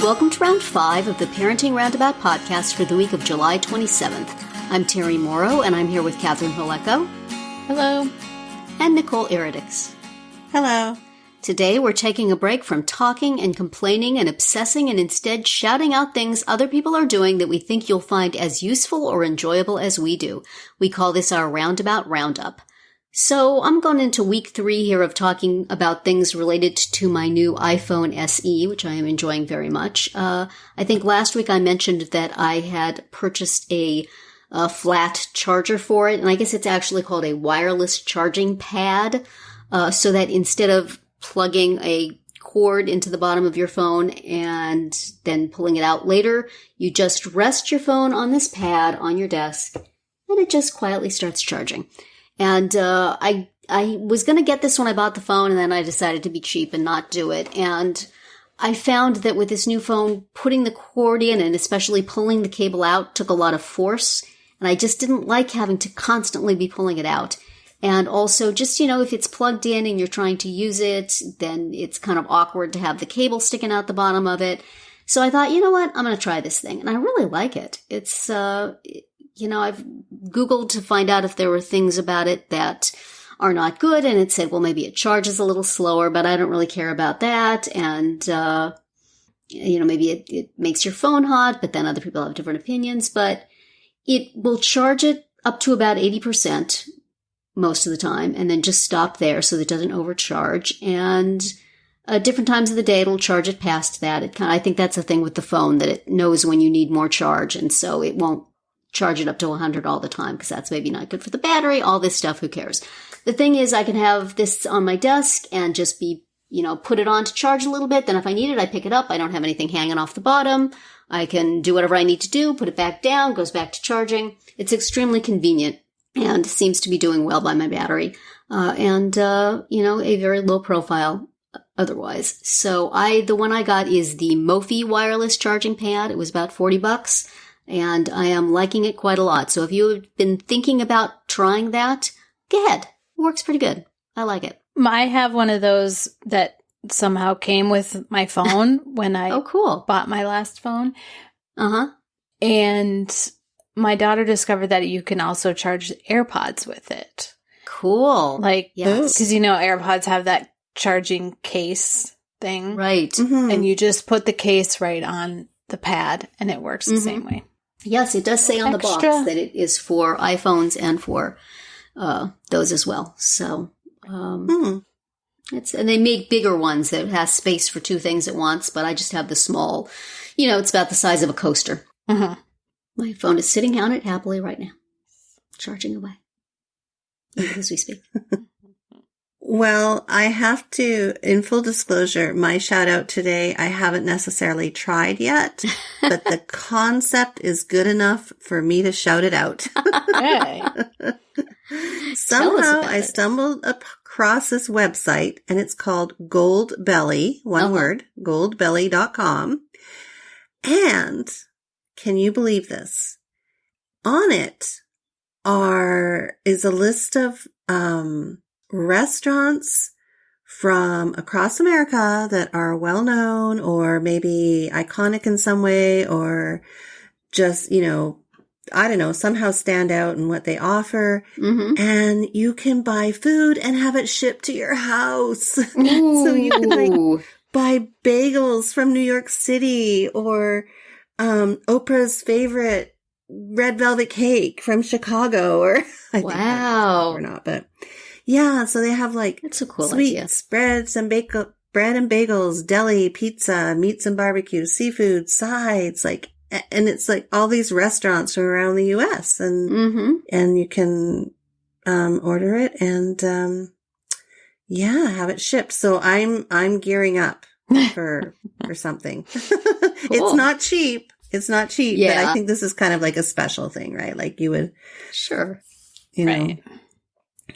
Welcome to Round 5 of the Parenting Roundabout podcast for the week of July 27th. I'm Terry Morrow, and I'm here with Catherine Holeko. Hello. And Nicole Iridix. Hello. Today we're taking a break from talking and complaining and obsessing and instead shouting out things other people are doing that we think you'll find as useful or enjoyable as we do. We call this our Roundabout Roundup. So I'm going into week 3 here of talking about things related to my new iPhone SE, which I am enjoying very much. I think last week I mentioned that I had purchased a flat charger for it, and I guess it's actually called a wireless charging pad, so that instead of plugging a cord into the bottom of your phone and then pulling it out later, you just rest your phone on this pad on your desk, and it just quietly starts charging. And I was going to get this when I bought the phone, and then I decided to be cheap and not do it. And I found that with this new phone, putting the cord in and especially pulling the cable out took a lot of force. And I just didn't like having to constantly be pulling it out. And also just, if it's plugged in and you're trying to use it, then it's kind of awkward to have the cable sticking out the bottom of it. So I thought, you know what, I'm going to try this thing. And I really like it. It's, I've Googled to find out if there were things about it that are not good. And it said, well, maybe it charges a little slower, but I don't really care about that. And, maybe it makes your phone hot, but then other people have different opinions. But it will charge it up to about 80% most of the time, and then just stop there so that it doesn't overcharge. And different times of the day, it'll charge it past that. I think that's the thing with the phone, that it knows when you need more charge, and so it won't charge it up to 100 all the time, because that's maybe not good for the battery, all this stuff, who cares? The thing is, I can have this on my desk and just be, put it on to charge a little bit. Then if I need it, I pick it up. I don't have anything hanging off the bottom. I can do whatever I need to do, put it back down, goes back to charging. It's extremely convenient and seems to be doing well by my battery. A very low profile otherwise. So the one I got is the Mophie wireless charging pad. It was about $40. And I am liking it quite a lot. So if you've been thinking about trying that, go ahead. It works pretty good. I like it. I have one of those that somehow came with my phone when I bought my last phone. Uh-huh. And my daughter discovered that you can also charge AirPods with it. Cool. Yes. Because, AirPods have that charging case thing. Right. Mm-hmm. And you just put the case right on the pad, and it works the same way. Yes, it does say on the box that it is for iPhones and for those as well. So, and they make bigger ones that has space for 2 things at once, but I just have the small, it's about the size of a coaster. Mm-hmm. My phone is sitting on it happily right now, charging away, even as we speak. Well, I have to, in full disclosure, my shout out today, I haven't necessarily tried yet, but the concept is good enough for me to shout it out. Hey. Somehow I stumbled across this website, and it's called Goldbelly, one word, goldbelly.com. And can you believe this? On it is a list of, restaurants from across America that are well known or maybe iconic in some way, or just, I don't know, somehow stand out in what they offer. Mm-hmm. And you can buy food and have it shipped to your house. So you can buy bagels from New York City, or Oprah's favorite red velvet cake from Chicago, or I think or not, but yeah, so they have that's a cool sweets, breads and bread and bagels, deli, pizza, meats and barbecue, seafood, sides, and it's all these restaurants from around the US, and you can order it and have it shipped. So I'm gearing up for something. Cool. It's not cheap. It's not cheap, but I think this is kind of like a special thing, right? You would Right.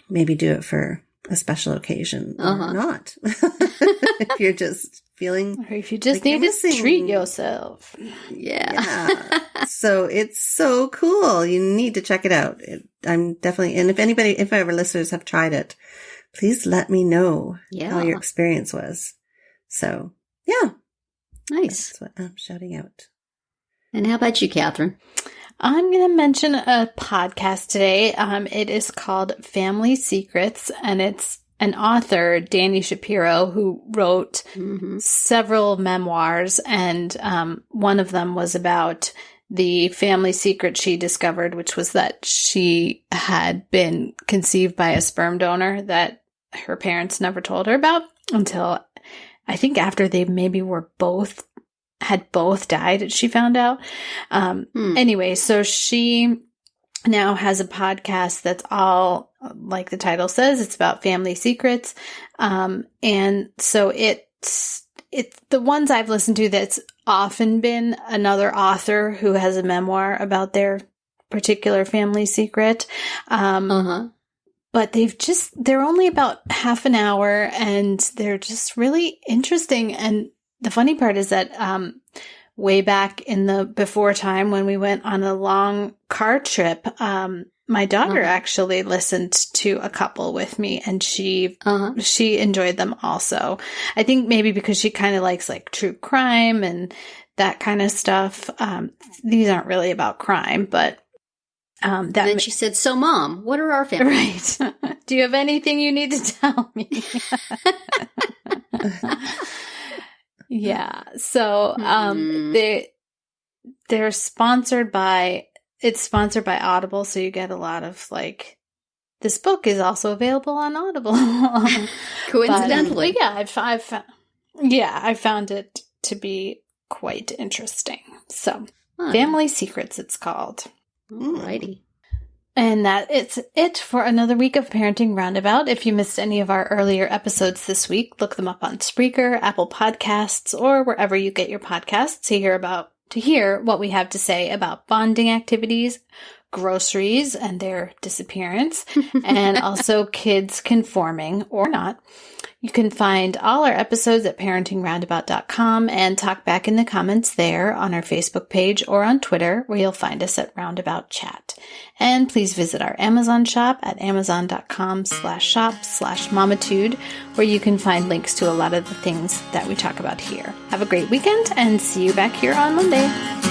maybe do it for a special occasion or not. If you're just feeling, or if you just need to treat yourself. Yeah. So it's so cool. You need to check it out. I'm definitely, and if our listeners have tried it, please let me know how your experience was. So yeah, Nice. That's what I'm shouting out. And how about you, Catherine? I'm going to mention a podcast today. It is called Family Secrets, and it's an author, Dani Shapiro, who wrote several memoirs, and one of them was about the family secret she discovered, which was that she had been conceived by a sperm donor that her parents never told her about until I think after they maybe had both died, she found out. Anyway, so she now has a podcast that's all, like the title says, it's about family secrets. And so it's the ones I've listened to that's often been another author who has a memoir about their particular family secret. But they're only about half an hour, and they're just really interesting. And the funny part is that, way back in the before time when we went on a long car trip, my daughter actually listened to a couple with me, and she enjoyed them also. I think maybe because she kind of likes like true crime and that kind of stuff. These aren't really about crime, but then she said, "So, Mom, what are our families?" Right. Do you have anything you need to tell me? Yeah. So, they're sponsored by Audible. So you get a lot of like, this book is also available on Audible. Coincidentally. But, I found it to be quite interesting. So Family Secrets, it's called. Alrighty. And it's it for another week of Parenting Roundabout. If you missed any of our earlier episodes this week, look them up on Spreaker, Apple Podcasts, or wherever you get your podcasts to hear what we have to say about bonding activities, groceries and their disappearance, and also kids conforming or not. You can find all our episodes at parentingroundabout.com and talk back in the comments there on our Facebook page or on Twitter, where you'll find us at Roundabout Chat. And please visit our Amazon shop at amazon.com/shop/mamitude, where you can find links to a lot of the things that we talk about here. Have a great weekend and see you back here on Monday.